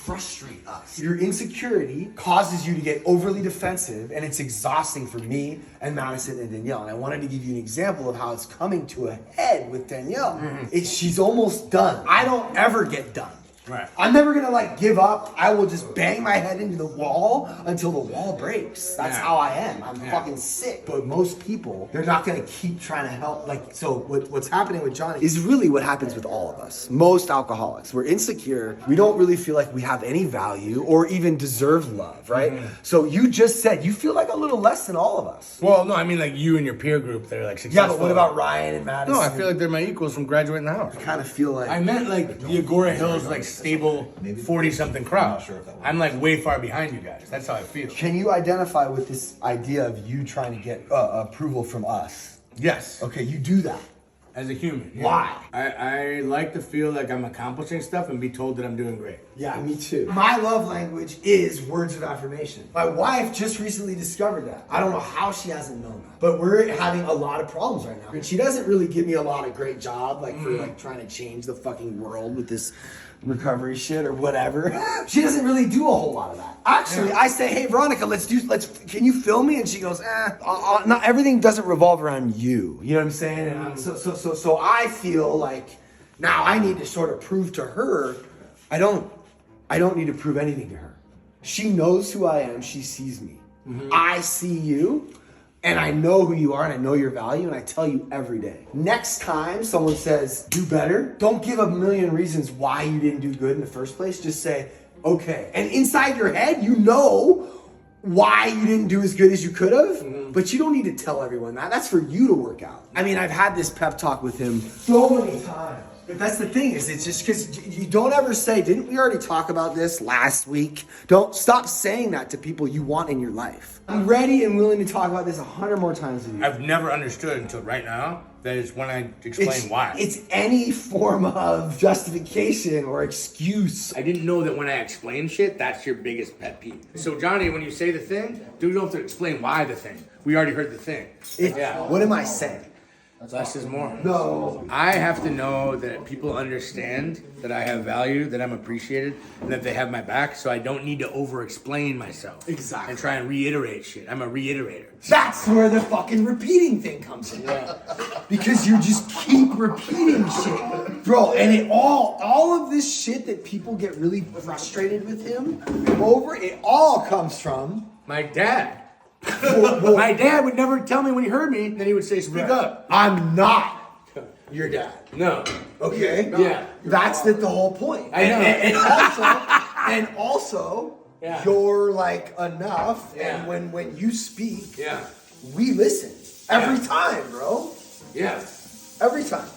frustrate us. Your insecurity causes you to get overly defensive, and it's exhausting for me and Madison and Danielle. And I wanted to give you an example of how it's coming to a head with Danielle. She's almost done. I don't ever get done. Right. I'm never gonna like give up. I will just bang my head into the wall until the wall breaks. That's how I am. I'm fucking sick. But most people, they're not gonna keep trying to help. Like, so what's happening with Johnny is really what happens with all of us. Most alcoholics, we're insecure. We don't really feel like we have any value or even deserve love, right? So you just said you feel like a little less than all of us. Well, no, I mean like you and your peer group that are like successful. Yeah, but what about Ryan and Madison? No, I feel like they're my equals from graduating the house. I kind of feel like I meant like the Agora Hills like stable 40-something crowd. I'm like way far behind you guys. That's how I feel. Can you identify with this idea of you trying to get approval from us? Yes. Okay, you do that. As a human. Yeah. Why? I like to feel like I'm accomplishing stuff and be told that I'm doing great. Yeah, me too. My love language is words of affirmation. My wife just recently discovered that. I don't know how she hasn't known that. But we're having a lot of problems right now. And she doesn't really give me a lot of great job, like for like trying to change the fucking world with this recovery shit or whatever. She doesn't really do a whole lot of that. Actually, I say, hey Veronica, can you film me? And she goes, not everything doesn't revolve around you. You know what I'm saying? And so I feel like now I need to sort of prove to her, I don't need to prove anything to her. She knows who I am. She sees me. I see you. And I know who you are and I know your value and I tell you every day. Next time someone says, do better, don't give a million reasons why you didn't do good in the first place. Just say, okay. And inside your head, you know why you didn't do as good as you could have, but you don't need to tell everyone that. That's for you to work out. I mean, I've had this pep talk with him so many times. But that's the thing is, it's just because you don't ever say, didn't we already talk about this last week? Don't stop saying that to people you want in your life. I'm ready and willing to talk about this 100 more times with you. I've never understood until right now that it's when I explain why. It's any form of justification or excuse. I didn't know that when I explain shit, that's your biggest pet peeve. So Johnny, when you say the thing, you don't have to explain why the thing. We already heard the thing. What am I saying? Less is more. No. I have to know that people understand that I have value, that I'm appreciated, and that they have my back, so I don't need to over-explain myself. Exactly. And try and reiterate shit. I'm a reiterator. That's where the fucking repeating thing comes in. Because you just keep repeating shit. Bro, and all of this shit that people get really frustrated with him over, it all comes from my dad. My dad would never tell me when he heard me, then he would say, speak up. I'm not your dad. No. Okay? Yeah. That's the whole point. I know. And also, Yeah. you're like enough, Yeah. and when you speak, Yeah. we listen. Every time, bro. Yeah. Every time.